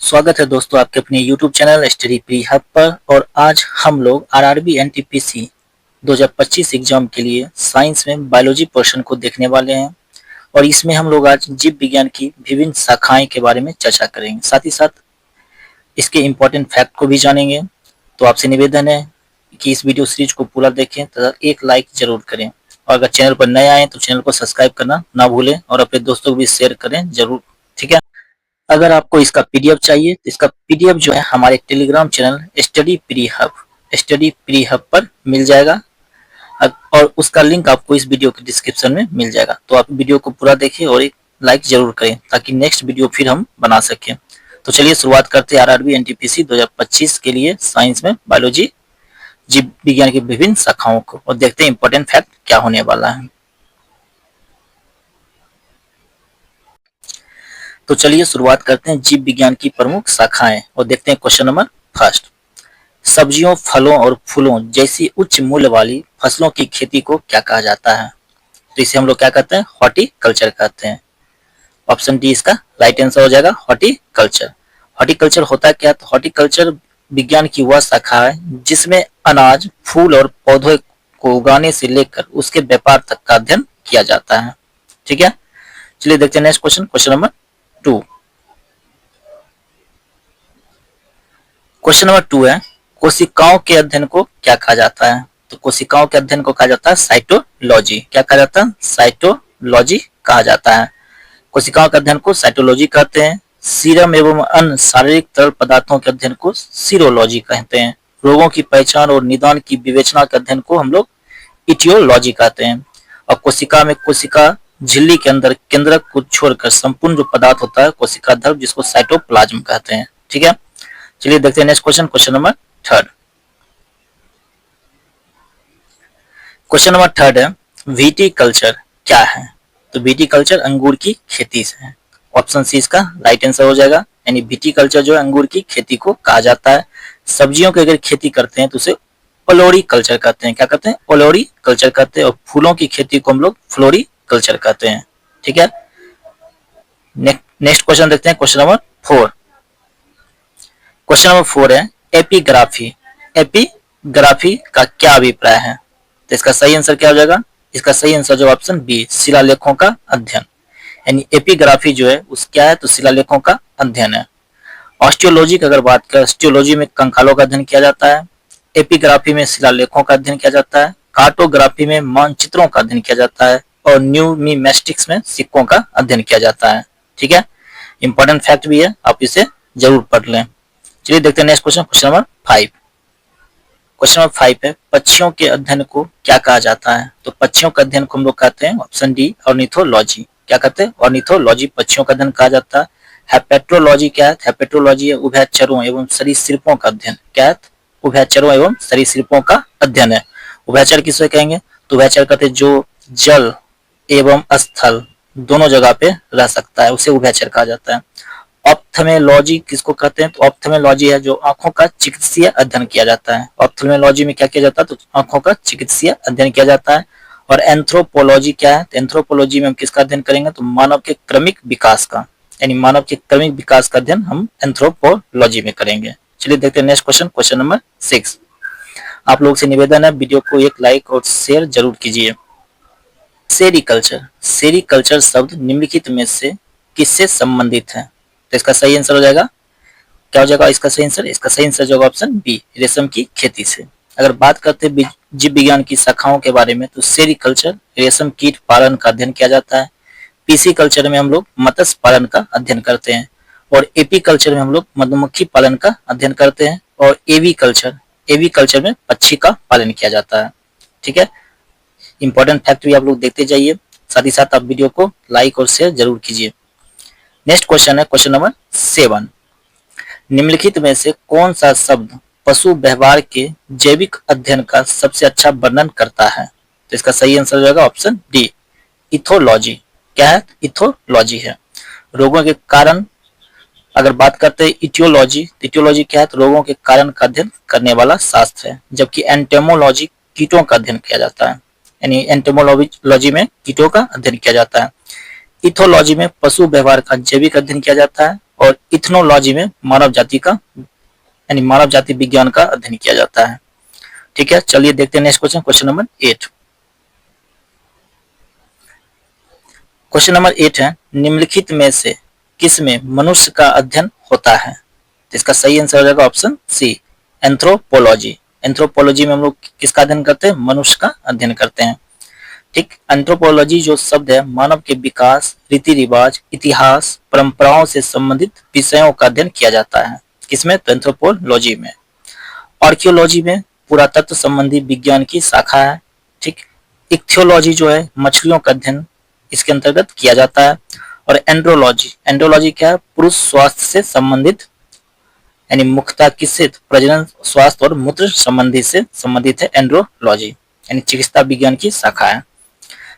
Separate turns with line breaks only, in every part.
स्वागत है दोस्तों आपके अपने YouTube channel study pre hub पर। और आज हम लोग आरआरबी एनटीपीसी 2025 एग्जाम के लिए साइंस में बायोलॉजी पोर्शन को देखने वाले हैं। और इसमें हम लोग आज जीव विज्ञान की विभिन्न शाखाएं के बारे में चर्चा करेंगे, साथ ही साथ इसके इम्पोर्टेंट फैक्ट को भी जानेंगे। तो आपसे निवेदन है कि इस वीडियो सीरीज को पूरा देखें तथा एक लाइक जरूर करें, और अगर चैनल पर नए आए तो चैनल को सब्सक्राइब करना ना भूलें और अपने दोस्तों को भी शेयर करें जरूर, ठीक है। अगर आपको इसका पीडीएफ चाहिए तो इसका पीडीएफ जो है हमारे Telegram channel study pre hub पर मिल जाएगा, और उसका लिंक आपको इस वीडियो के डिस्क्रिप्शन में मिल जाएगा। तो आप वीडियो को पूरा देखें और एक लाइक जरूर करें ताकि नेक्स्ट वीडियो फिर हम बना सकें। तो चलिए शुरुआत करते हैं आरआरबी एनटीपीसी 2025 के लिए साइंस में बायोलॉजी जीव विज्ञान की विभिन्न शाखाओं को, और देखते हैं इंपॉर्टेंट फैक्ट क्या होने वाला है। तो चलिए शुरुआत करते हैं जीव विज्ञान की प्रमुख शाखाएं और देखते हैं क्वेश्चन नंबर फर्स्ट। सब्जियों, फलों और फूलों जैसी उच्च मूल्य वाली फसलों की खेती को क्या कहा जाता है? तो इसे हम लोग क्या कहते हैं? हॉर्टिकल्चर कहते हैं। ऑप्शन डी इसका राइट आंसर हो जाएगा, हॉर्टिकल्चर। हॉर्टिकल्चर होता क्या? तो हॉर्टिकल्चर विज्ञान की वह शाखा है जिसमें अनाज, फूल और पौधों को उगाने से लेकर उसके व्यापार तक का अध्ययन किया जाता है, ठीक है। चलिए देखते हैं next question, question number 2। Question number 2 है, कोशिकाओं के अध्ययन को क्या कहा जाता है? तो कोशिकाओं के अध्ययन को कहा जाता है साइटोलॉजी। क्या कहा जाता है? साइटोलॉजी कहा जाता है। कोशिकाओं के अध्ययन को साइटोलॉजी कहते हैं। सीरम एवं अन्य शारीरिक तरल पदार्थों के अध्ययन को सीरोलॉजी कहते हैं। रोगों की पहचान और निदान की विवेचना के अध्ययन को हम लोग इटियोलॉजी कहते हैं। और कोशिका में कोशिका झिल्ली के अंदर केंद्रक को छोड़कर संपूर्ण जो पदार्थ होता है कोशिका ध्रुव, जिसको साइटोप्लाज्म कहते हैं, ठीक है। चलिए देखते हैं next question, question number 3। Question number 3 है, विटिकल्चर क्या है? तो विटिकल्चर अंगूर की खेती से है। ऑप्शन सी इसका राइट आंसर हो जाएगा। यानी विटिकल्चर जो है अंगूर की खेती को कहा जाता है। सब्जियों की अगर खेती करते हैं तो उसे ओलोरी कल्चर कहते हैं। क्या कहते हैं? ओलोरी कल्चर कहते हैं। और फूलों की खेती को हम लोग फ्लोरी कल्चर कहते हैं, ठीक है। नेक्स्ट क्वेश्चन देखते हैं, क्वेश्चन नंबर 4। क्वेश्चन नंबर 4 है, एपिग्राफी। एपिग्राफी का क्या अभिप्राय है? तो इसका सही आंसर क्या हो जाएगा? इसका सही आंसर जो ऑप्शन बी, शिलालेखों का अध्ययन। यानी एपिग्राफी जो है उस क्या है? तो शिलालेखों का अध्ययन है। ऑस्टियोलॉजी की अगर बात करें, ऑस्टियोलॉजी में कंकालों का अध्ययन किया जाता है। एपिग्राफी में शिलालेखों का अध्ययन किया जाता है। कार्टोग्राफी में मानचित्रों का अध्ययन किया जाता है। और न्यूमिमेस्टिक्स में सिक्कों का अध्ययन किया जाता है, ठीक है। इंपॉर्टेंट फैक्ट भी है, आप इसे जरूर पढ़ लें। चलिए देखते हैं next question, question number 5। Question number 5 है, पक्षियों के अध्ययन को क्या कहा जाता है? तो पक्षियों का अध्ययन को हम लोग कहते हैं ऑप्शन डी, ऑर्निथोलॉजी। क्या कहते हैं? ऑर्निथोलॉजी पक्षियों का अध्ययन कहा जाता है। हेपेट्रोलॉजी क्या है? हेपेट्रोलॉजी है उभयचरों एवं सरीसृपों का अध्ययन। क्या है? उभयचरों एवं सरीसृपों का अध्ययन है। उभयचर किसे कहेंगे? तो उभयचर कहते हैं जो जल एवं स्थल दोनों जगह पे रह सकता है, उसे उभयचर कहा जाता है। ऑप्थेल्मोलॉजी किसको कहते हैं? तो ऑप्थेल्मोलॉजी है जो आंखों का चिकित्सीय अध्ययन किया जाता है। ऑप्थेल्मोलॉजी में क्या किया जाता है? तो आंखों का चिकित्सीय अध्ययन किया जाता है। और एंथ्रोपोलॉजी क्या है? तो एंथ्रोपोलॉजी में हम किसका अध्ययन करेंगे? तो मानव के क्रमिक विकास का, यानी मानव के क्रमिक विकास का अध्ययन हम एंथ्रोपोलॉजी में करेंगे। चलिए देखते हैं नेक्स्ट क्वेश्चन, क्वेश्चन नंबर 6। आप लोग से निवेदन है वीडियो को एक लाइक और शेयर जरूर कीजिए। सेरीकल्चर। सेरीकल्चर शब्द निम्नलिखित में से किससे संबंधित है? तो इसका सही आंसर हो जाएगा, क्या हो जाएगा इसका सही आंसर? इसका सही आंसर जो ऑप्शन बी, रेशम की खेती से। अगर बात करते हैं जीव विज्ञान की शाखाओं के बारे में, तो सेरीकल्चर रेशम कीट पालन का अध्ययन किया जाता है। पीसी कल्चर में हम लोग मत्स्य पालन का अध्ययन करते हैं। और एपीकल्चर में हम लोग मधुमक्खी पालन का अध्ययन करते हैं। और एवीकल्चर में पक्षी का पालन किया जाता है, ठीक है। इंपॉर्टेंट फैक्ट भी आप लोग देखते जाइए, साथ ही साथ आप वीडियो को लाइक और शेयर जरूर कीजिए। नेक्स्ट क्वेश्चन है क्वेश्चन नंबर 7। निम्नलिखित में से कौन सा शब्द पशु व्यवहार के जैविक अध्ययन का सबसे अच्छा वर्णन करता है? तो इसका सही आंसर हो जाएगा ऑप्शन डी, इथोलॉजी। क्या है? इथोलॉजी है। रोगों के कारण अगर बात करते हैं इटियोलॉजी, तो इटियोलॉजी क्या है? तो रोगों के कारण का अध्ययन करने वाला शास्त्र है। जबकि एंटेमोलॉजी कीटों का अध्ययन किया जाता है, यानी एंटेमोलॉजी में कीटों का अध्ययन किया जाता है। इथोलॉजी में पशु व्यवहार का जैविक अध्ययन किया जाता है। और इथनोलॉजी में मानव जाति का यानी मानव जाति विज्ञान का अध्ययन किया जाता है। ठीक है, चलिए देखते हैं next question, question number 8। Question number 8 है, निम्नलिखित में से किस में मनुष्य का अध्ययन होता है? तो इसका सही आंसर हो जाएगा ऑप्शन सी, एंथ्रोपोलॉजी। एंथ्रोपोलॉजी में हम लोग किसका अध्ययन करते हैं? मनुष्य का अध्ययन करते हैं। ठीक, एंथ्रोपोलॉजी जो शब्द है मानव के विकास, रीति रिवाज, इतिहास, परंपराओं से संबंधित विषयों का अध्ययन किया जाता है। किसमें? तो एंथ्रोपोलॉजी में। आर्कियोलॉजी में पुरातत्व संबंधी विज्ञान की शाखा है। ठीक, इक्थियोलॉजी जो है मछलियों का अध्ययन इसके अंतर्गत किया जाता है। और एंड्रोलॉजी, एंड्रोलॉजी क्या है? पुरुष स्वास्थ्य से संबंधित यानी मुख्यतः किससे? प्रजनन स्वास्थ्य और मूत्र संबंधी से संबंधित है एंड्रोलॉजी, यानी चिकित्सा विज्ञान की शाखा है।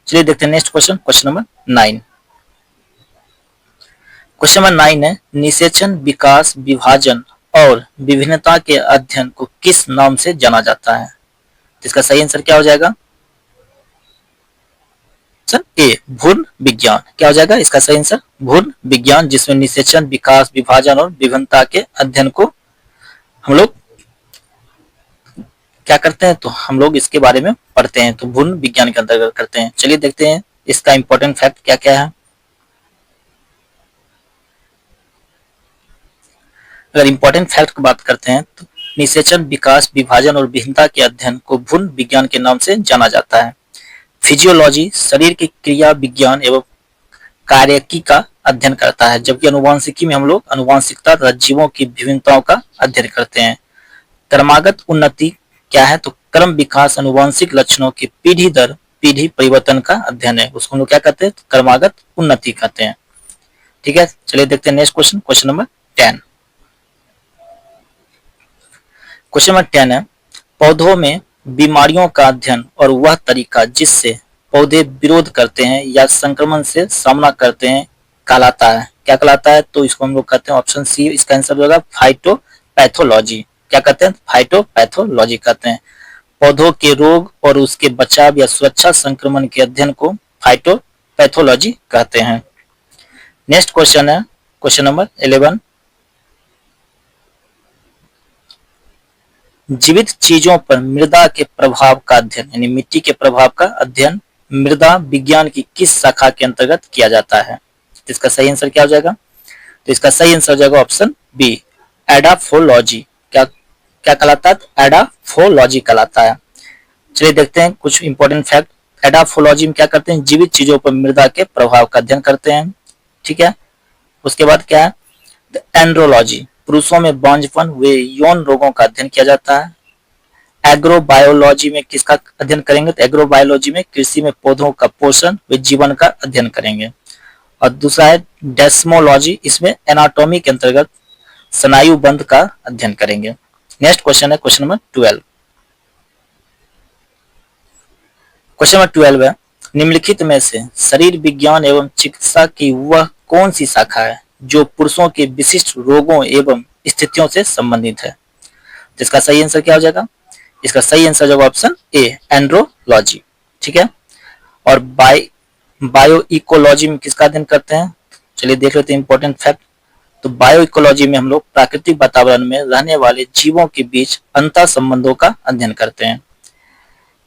चलिए देखते हैं next question, question number 9। Question number 9 है, निषेचन, विकास, विभाजन और विभिन्नता के अध्ययन को किस नाम से जाना जाता है? इसका सही आंसर क्या हो जाएगा? ए, भ्रूण विज्ञान। क्या हो जाएगा इसका सही आंसर? भ्रूण विज्ञान, जिसमें निषेचन, विकास, विभाजन और विभिन्नता के अध्ययन को हम लोग क्या करते हैं? तो हम लोग इसके बारे में पढ़ते हैं, तो भ्रूण विज्ञान के अंतर्गत करते हैं। चलिए देखते हैं इसका इंपॉर्टेंट फैक्ट क्या क्या है। अगर इंपॉर्टेंट फैक्ट की बात करते हैं तो निषेचन, विकास, विभाजन और विभिन्नता के अध्ययन को भ्रूण विज्ञान के नाम से जाना जाता है। फिजियोलॉजी शरीर की क्रिया विज्ञान एवं कार्यकी का अध्ययन करता है, जबकि अनुवांशिकी में हम लोग अनुवांशिकता तथा जीवों की विभिन्नताओं का अध्ययन करते हैं। क्रमागत उन्नति क्या है? तो क्रम विकास अनुवांशिक लक्षणों की पीढ़ी दर पीढ़ी परिवर्तन का अध्ययन है, उसको हम लोग क्या कहते हैं? तो क्रमागत उन्नति कहते हैं। ठीक है, चलिए देखते हैं next question, question number 10। Question number 10 है, पौधों में बीमारियों का अध्ययन और वह तरीका जिससे पौधे विरोध करते हैं या संक्रमण से सामना करते हैं कहलाता है। क्या कहलाता है? तो इसको हम लोग कहते हैं ऑप्शन सी, इसका आंसर होगा फाइटोपैथोलॉजी। क्या कहते हैं? फाइटोपैथोलॉजी कहते हैं। पौधों के रोग और उसके बचाव या सुरक्षा संक्रमण के अध्ययन को फाइटोपैथोलॉजी कहते हैं। नेक्स्ट क्वेश्चन है क्वेश्चन नंबर 11। जीवित चीजों पर मृदा के प्रभाव का अध्ययन यानी मिट्टी के प्रभाव का अध्ययन मृदा विज्ञान की किस शाखा के अंतर्गत किया जाता है? तो इसका सही आंसर क्या हो जाएगा? तो इसका सही आंसर हो जाएगा ऑप्शन बी, एडाफोलॉजी। क्या क्या कहलाता है? एडाफोलॉजी कहलाता है। चलिए देखते हैं कुछ इंपॉर्टेंट फैक्ट। एडाफोलॉजी में क्या करते हैं? जीवित चीजों पर मृदा के प्रभाव का अध्ययन करते हैं। ठीक है, उसके बाद क्या है? एंड्रोलॉजी, पुरुषों में बांझपन व यौन रोगों का अध्ययन किया जाता है। एग्रोबायोलॉजी में किसका अध्ययन करेंगे? तो एग्रोबायोलॉजी में कृषि में पौधों का पोषण व जीवन का अध्ययन करेंगे। और दूसरा है डेस्मोलॉजी, इसमें एनाटॉमी के अंतर्गत स्नायु बंध का अध्ययन करेंगे। नेक्स्ट क्वेश्चन है क्वेश्चन नंबर 12। क्वेश्चन नंबर 12 है, निम्नलिखित में से शरीर विज्ञान एवं चिकित्सा की वह कौन सी शाखा है जो पुरुषों के विशिष्ट रोगों एवं स्थितियों से संबंधित है? तो इसका सही आंसर क्या हो जाएगा? इसका सही आंसर जो ऑप्शन ए, एंड्रोलॉजी। ठीक है, और बायो इकोलॉजी में किसका अध्ययन करते हैं? चलिए देख लेते हैं इंपॉर्टेंट फैक्ट। तो बायो इकोलॉजी में हम लोग प्राकृतिक वातावरण में रहने वाले जीवों के बीच अंतर संबंधों का अध्ययन करते हैं।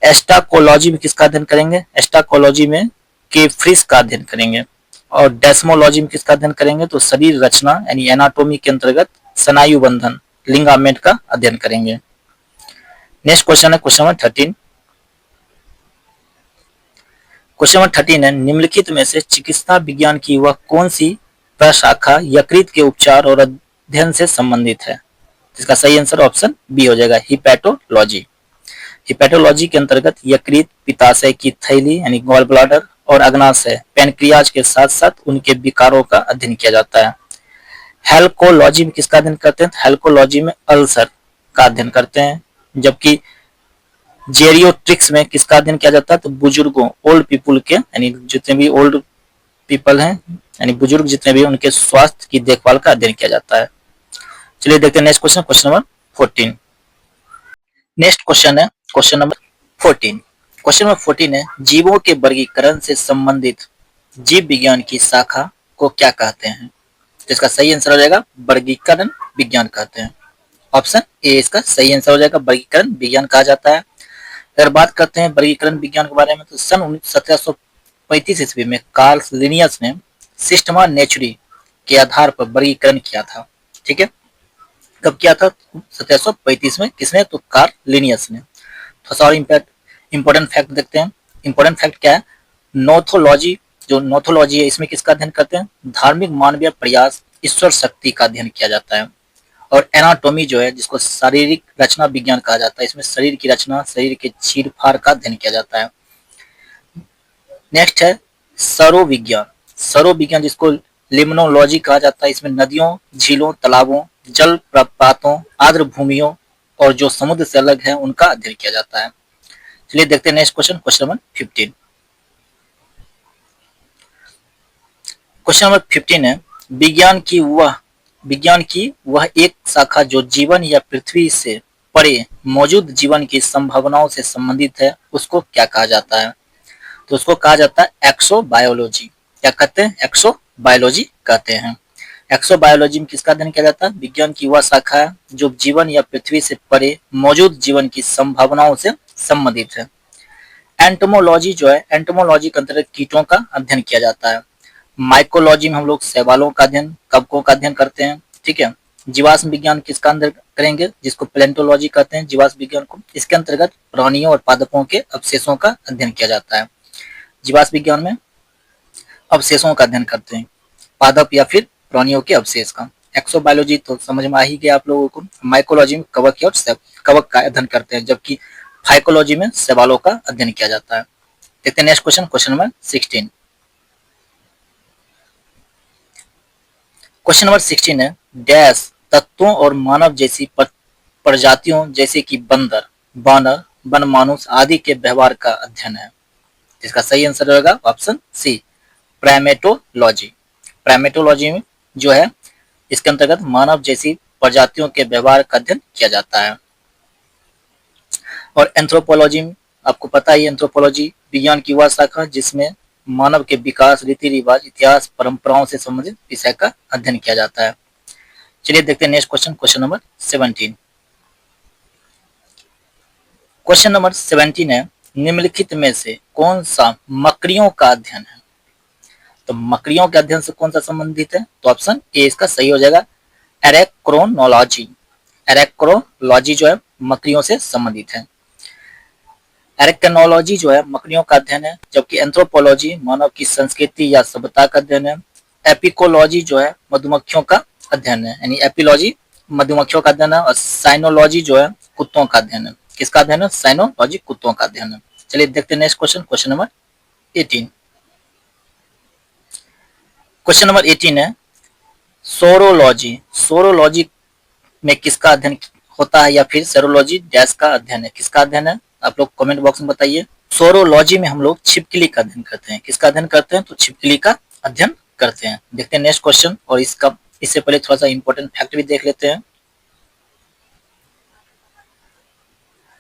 एस्टाकोलॉजी में किसका अध्ययन करेंगे? एस्टाकोलॉजी में केफ्रिस का अध्ययन करेंगे। और डेस्मोलॉजी में किसका अध्ययन करेंगे? तो शरीर रचना यानी एनाटोमी के अंतर्गत स्नायु बंधन लिंगामेंट का अध्ययन करेंगे। नेक्स्ट क्वेश्चन है क्वेश्चन नंबर 13। क्वेश्चन नंबर 13 है, निम्नलिखित में से चिकित्सा विज्ञान की वह कौन सी प्रशाखा यकृत के उपचार और अध्ययन से संबंधित है? इसका सही आंसर ऑप्शन बी हो जाएगा, हिपैटोलॉजी। हिपैटोलॉजी के अंतर्गत यकृत, पित्ताशय की थैली यानी गॉल ब्लैडर और अग्नाशय पैनक्रियाज के साथ साथ उनके विकारों का अध्ययन किया जाता है। हेल्कोलॉजी में किसका अध्ययन करते हैं? हेल्कोलॉजी में अल्सर का अध्ययन करते हैं। जबकि जेरियोट्रिक्स में किसका अध्ययन किया जाता है? तो बुजुर्गों, ओल्ड पीपुल के यानी जितने भी ओल्ड पीपल हैं यानी बुजुर्ग जितने भी उनके स्वास्थ्य की देखभाल का अध्ययन किया जाता है। चलिए देखते हैं next question, question number 14। Next question है क्वेश्चन नंबर 14। क्वेश्चन नंबर 14 है, जीवों के वर्गीकरण से संबंधित जीव विज्ञान की शाखा को क्या कहते हैं? तो इसका सही आंसर हो जाएगा वर्गीकरण विज्ञान कहते हैं। ऑप्शन ए इसका सही आंसर हो जाएगा, वर्गीकरण विज्ञान कहा जाता है। अगर बात करते हैं वर्गीकरण विज्ञान के बारे में, तो सन 1735 ईस्वी में कार्ल लिनियस ने सिस्टमा नेचुरी के आधार पर वर्गीकरण किया था। ठीक है, कब किया था? 1735 में। किसने? तो कार्ल लिनियस ने। थोड़ा सा और इंपॉर्टेंट फैक्ट देखते हैं। इंपॉर्टेंट फैक्ट क्या है? नोथोलॉजी, जो नोथोलॉजी है, इसमें किसका अध्ययन करते हैं? धार्मिक मानवीय प्रयास, ईश्वर शक्ति का अध्ययन किया जाता है। और एनाटॉमी जो है, जिसको शारीरिक रचना विज्ञान कहा जाता है, इसमें शरीर की रचना, शरीर के चीर-फाड़ का अध्ययन किया जाता है। नेक्स्ट है सरोविज्ञान। सरोविज्ञान जिसको लिम्नोलॉजी कहा जाता है, इसमें नदियों, झीलों, तालाबों, जल प्रपातों, आर्द्र भूमियों और जो समुद्र से अलग है उनका अध्ययन किया जाता है। चलिए देखते हैं next question, question number 15। Question number 15 है, विज्ञान की वह एक शाखा जो जीवन या पृथ्वी से परे मौजूद जीवन की संभावनाओं से संबंधित है, उसको क्या कहा जाता है? तो उसको कहा जाता है एक्सोबायोलॉजी। क्या कहते हैं? एक्सोबायोलॉजी कहते हैं। एक्सोबायोलॉजी में किसका अध्ययन किया जाता है? विज्ञान की वह शाखा है जो जीवन या पृथ्वी से परे मौजूद जीवन की संभावनाओं से संबंधित है। एंटोमोलॉजी जो है, एंटोमोलॉजी के अंतर्गत कीटों का अध्ययन किया जाता है। माइकोलॉजी में हम लोग शैवालों का अध्ययन, कवकों का अध्ययन करते हैं। ठीक है, जीवाश्म विज्ञान किसका अंदर करेंगे? जिसको प्लेंटोलॉजी कहते हैं, जीवाश्म विज्ञान को। इसके अंतर्गत प्राणियों और पादपों के अवशेषों का अध्ययन किया जाता है। जीवाश्म विज्ञान में अवशेषों का अध्ययन करते हैं, पादप या फिर प्राणियों के अवशेष का। एक्सोबायोलॉजी तो समझ में आ ही गया आप लोगों को। माइकोलॉजी में कवक और कवक का अध्ययन करते हैं, जबकि फाइकोलॉजी में शैवालों का अध्ययन किया जाता है। देखते हैं next question, question number 16। Question number 16 है, डैश तत्वों और मानव जैसी प्रजातियों जैसे कि बंदर, बानर, वनमानुष आदि के व्यवहार का अध्ययन है। इसका सही आंसर होगा ऑप्शन सी, प्राइमेटोलॉजी। प्राइमेटोलॉजी में जो है, इसके अंतर्गत मानव जैसी प्रजातियों के व्यवहार का अध्ययन किया जाता है। और एंथ्रोपोलॉजी में आपको पता ही, एंथ्रोपोलॉजी विज्ञान की वह शाखा जिसमें मानव के विकास, रीति रिवाज, इतिहास, परंपराओं से संबंधित विषय का अध्ययन किया जाता है। चलिए देखते हैं next question, question number 17। Question number 17 है, निम्नलिखित में से कौन सा मकड़ियों का अध्ययन है? तो मकड़ियों के अध्ययन से कौन सा संबंधित है? तो ऑप्शन ए इसका सही हो जाएगा, एरेक्रोनोलॉजी। एरेक्रोलॉजी जो है मकड़ियों से संबंधित है। एरेक्नोलॉजी जो है मकड़ियों का अध्ययन है, जबकि एंथ्रोपोलॉजी मानव की संस्कृति या सभ्यता का अध्ययन है। एपिकोलॉजी जो है मधुमक्खियों का अध्ययन है, यानी एपिलॉजी मधुमक्खियों का अध्ययन है। और साइनोलॉजी जो है कुत्तों का अध्ययन है। किसका अध्ययन है? साइनोलॉजी कुत्तों का अध्ययन है। चलिए देखते हैं next question, question number 18। Question number 18 है, सोरोलॉजी। सोरोलॉजी में किसका अध्ययन होता है या फिर सेरोलॉजी डैश का अध्ययन है? किसका अध्ययन है? आप लोग कमेंट बॉक्स में बताइए। सोरोलॉजी में हम लोग छिपकली का अध्ययन करते हैं। किसका अध्ययन करते हैं? तो छिपकली का अध्ययन करते हैं। देखते हैं नेक्स्ट क्वेश्चन, और इससे पहले थोड़ा सा इंपॉर्टेंट फैक्ट भी देख लेते हैं।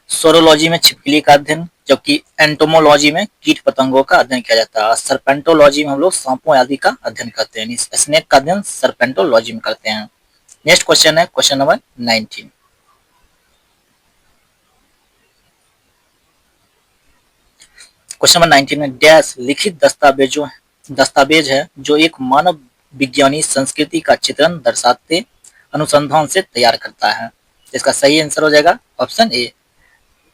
सोरोलॉजी में छिपकली का अध्ययन, जबकि एंटोमोलॉजी में कीट पतंगों का अध्ययन किया जाता है। सर्पेंटोलॉजी में हम लोग सांपों आदि का अध्ययन करते हैं। स्नेक का अध्ययन सर्पेंटोलॉजी में करते हैं। नेक्स्ट क्वेश्चन है क्वेश्चन नंबर 19। क्वेश्चन नंबर 19 में, डैश लिखित दस्तावेज है जो एक मानव विज्ञानी संस्कृति का चित्रण दर्शाते अनुसंधान से तैयार करता है। इसका सही आंसर हो जाएगा ऑप्शन ए,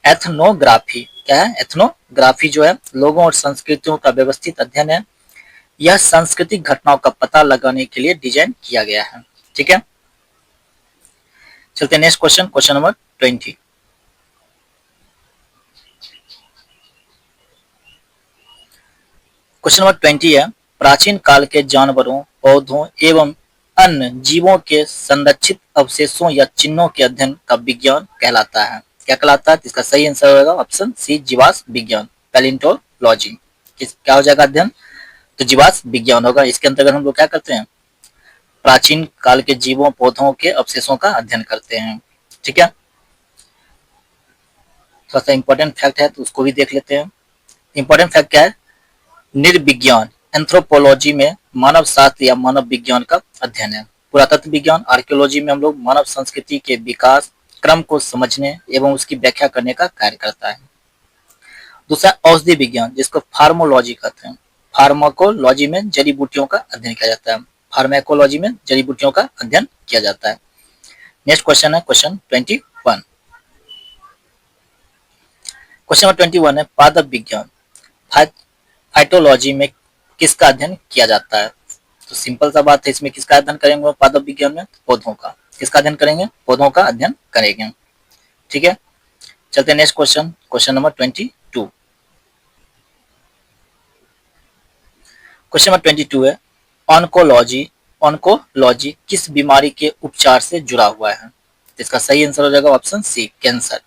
एथनोग्राफी। क्या है? एथनोग्राफी जो है लोगों और संस्कृतियों का व्यवस्थित अध्ययन है। यह सांस्कृतिक घटनाओं का पता लगाने के लिए डिजाइन किया गया है। ठीक है, चलते next question, question number 20। Question number 20 है, प्राचीन काल के जानवरों, पौधों एवं अन्य जीवों के संरक्षित अवशेषों या चिन्हों के अध्ययन का विज्ञान कहलाता है। क्या कहलाता है? इसका सही आंसर होगा ऑप्शन सी, जीवाश्म विज्ञान, पैलियोंटोलॉजी। क्या हो जाएगा अध्ययन? तो जीवाश्म विज्ञान होगा। इसके अंतर्गत हम लोग क्या करते हैं? प्राचीन काल के जीवों, पौधों के अवशेषों का अध्ययन करते हैं। ठीक है, थोड़ा सा इंपॉर्टेंट फैक्ट है तो उसको भी देख लेते हैं। इंपॉर्टेंट फैक्ट क्या है? निर्विज्ञान एंथ्रोपोलॉजी में मानव शास्त्र या मानव विज्ञान का अध्ययन है। पुरातत्व विज्ञान आर्कियोलॉजी में हम लोग मानव संस्कृति के विकास क्रम को समझने एवं उसकी व्याख्या करने का कार्य करता है। दूसरा औषधि विज्ञान, जिसको फार्मोलॉजी कहते हैं। फार्माकोलॉजी में जड़ी बूटियों का अध्ययन किया जाता है। फार्माकोलॉजी में जड़ी बूटियों का अध्ययन किया जाता है। नेक्स्ट क्वेश्चन है क्वेश्चन 21। क्वेश्चन नंबर 21 है पादप विज्ञान। फाइटोलॉजी में किसका अध्ययन किया जाता है? तो सिंपल सा बात है, इसमें किसका अध्ययन करेंगे? पादप विज्ञान में पौधों का। किसका अध्ययन करेंगे? पौधों का अध्ययन करेंगे। ठीक है, चलते हैं next question, question number 22। Question number 22 है ऑन्कोलॉजी। ऑन्कोलॉजी किस बीमारी के उपचार से जुड़ा हुआ है? तो इसका सही आंसर हो जाएगा ऑप्शन सी, कैंसर।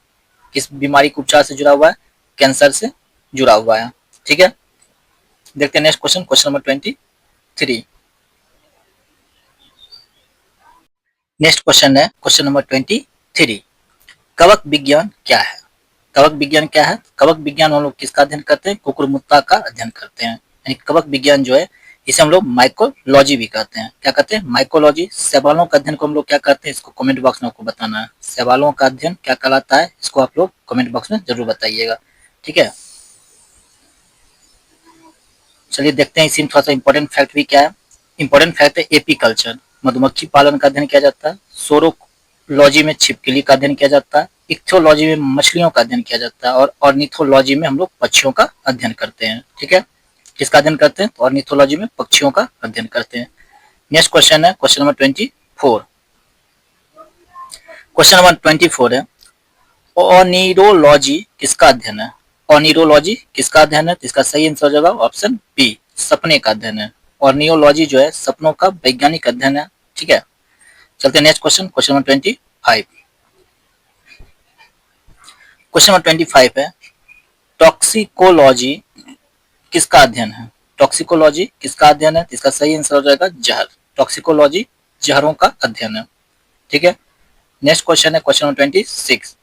किस बीमारी के उपचार से जुड़ा हुआ है? कैंसर से जुड़ा हुआ है। ठीक है, देखते हैं next question, question number 23। Next question है क्वेश्चन नंबर 23। कवक विज्ञान क्या है? कवक विज्ञान क्या है? कवक विज्ञान हम लोग किसका अध्ययन करते हैं? कुकुरमुत्ता का अध्ययन करते हैं। यानी कवक विज्ञान जो है इसे हम लोग माइकोलॉजी भी कहते हैं। क्या कहते हैं? माइकोलॉजी। शैवालों का अध्ययन को हम लोग क्या करते हैं? इसको कमेंट बॉक्स में आपको बताना है। शैवालों का अध्ययन क्या कहलाता है? इसको आप लोग कमेंट बॉक्स में जरूर बताइएगा। ठीक है, चलिए देखते हैं इसी में थोड़ा सा इंपॉर्टेंट फैक्ट भी क्या है। इंपॉर्टेंट फैक्ट है एपीकल्चर, मधुमक्खी पालन का अध्ययन किया जाता है। सोरोलॉजी में छिपकली का अध्ययन किया जाता है। इक्थोलॉजी में मछलियों का अध्ययन किया जाता है। और ऑर्निथोलॉजी में हम लोग पक्षियों का अध्ययन करते हैं। ठीक है, किसका अध्ययन करते हैं? तो ऑर्निथोलॉजी में पक्षियों का अध्ययन करते हैं। नेक्स्ट क्वेश्चन है क्वेश्चन नंबर 24। क्वेश्चन नंबर 24 है ओनिरोलॉजी किसका अध्ययन है? ओनिरोलॉजी किसका अध्ययन है? तो इसका सही आंसर हो जाएगा ऑप्शन बी, सपने का अध्ययन है। ऑर्नियोलॉजी जो है सपनों का वैज्ञानिक अध्ययन है। ठीक है, चलते हैं next question, question number 25। Question number 25 है टॉक्सिकोलॉजी किसका अध्ययन है? टॉक्सिकोलॉजी किसका अध्ययन है? तो इसका सही आंसर हो जाएगा जहर। टॉक्सिकोलॉजी जहरों का अध्ययन है। ठीक है, नेक्स्ट क्वेश्चन है क्वेश्चन नंबर 26।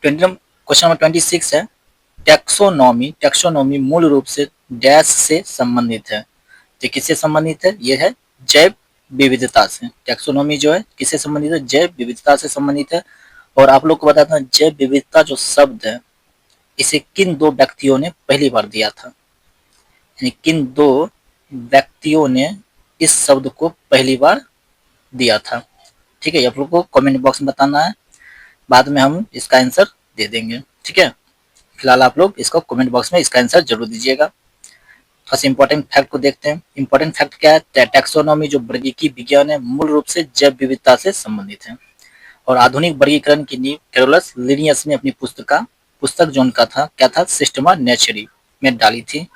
क्वेश्चन नंबर 26 है टैक्सोनॉमी। टैक्सोनॉमी मूल रूप से डैश से संबंधित है। तो किससे संबंधित है? यह है जैव विविधता से। टैक्सोनॉमी जो है किससे संबंधित है? जैव विविधता से संबंधित है। और आप लोग को बताता हूं जैव विविधता जो शब्द है इसे किन दो व्यक्तियों ने पहली बार दिया था? यानी किन दो व्यक्तियों ने इस शब्द को पहली बार दिया था? ठीक है, आप लोग को कमेंट बॉक्स में बताना है, बाद में हम इसका आंसर दे देंगे। ठीक है, फिलहाल आप लोग इसको कमेंट बॉक्स में इसका आंसर जरूर दीजिएगा। थोड़ा सा इंपॉर्टेंट फैक्ट को देखते हैं। इंपॉर्टेंट फैक्ट क्या है? टैक्सोनॉमी जो वर्गीकी विज्ञान है मूल रूप से जैव विविधता से संबंधित है। और आधुनिक वर्गीकरण की नींव कैरोलस लिनियस ने अपनी पुस्तक जो उनका था क्या था? सिस्टमा नेचुरी में डाली थी।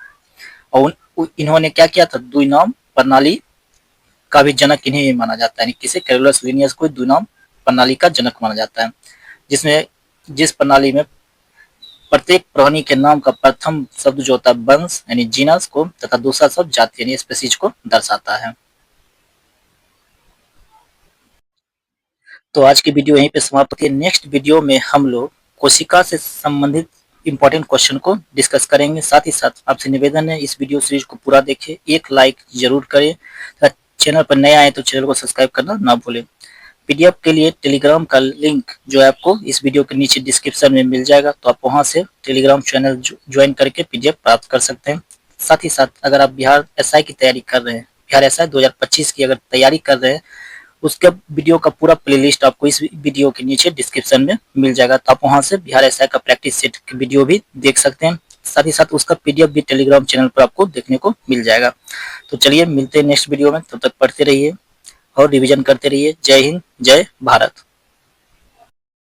और इन्होंने क्या किया था? द्विनाम प्रणाली का भी जनक इन्हें माना जाता है। किसे? कैरोलस लिनियस को द्विनाम प्रणाली का जनक माना जाता है, जिस प्रणाली में प्रत्येक प्राणी के नाम का प्रथम शब्द जो होता है वंश यानी जीनस को तथा दूसरा शब्द जाति यानी स्पीशीज को दर्शाता है। तो आज की वीडियो यहीं पे समाप्त होती है। नेक्स्ट वीडियो में हम लोग कोशिका से संबंधित इंपॉर्टेंट क्वेश्चन को डिस्कस करेंगे। साथ ही साथ आपसे निवेदन है इस वीडियो सीरीज को पूरा देखें, एक लाइक जरूर करें, चैनल पर नए आए तो चैनल को सब्सक्राइब करना ना भूलें। पीडीएफ के लिए टेलीग्राम का लिंक जो है आपको इस वीडियो के नीचे डिस्क्रिप्शन में मिल जाएगा, तो आप वहां से टेलीग्राम चैनल ज्वाइन करके पीडीएफ प्राप्त कर सकते हैं। साथ ही साथ अगर आप बिहार एसआई की तैयारी कर रहे हैं, बिहार एसआई 2025 की अगर तैयारी कर रहे हैं, उसका वीडियो का पूरा प्लेलिस्ट आपको इस वीडियो के नीचे डिस्क्रिप्शन में मिल जाएगा, तो आप वहां से बिहार एसआई का प्रैक्टिस सेट की वीडियो भी देख सकते हैं। साथ ही साथ उसका पीडीएफ भी टेलीग्राम चैनल पर आपको देखने को मिल जाएगा। तो चलिए मिलते हैं नेक्स्ट वीडियो में, तब तक पढ़ते रहिए और रिवीजन करते रहिए। जय हिंद, जय भारत।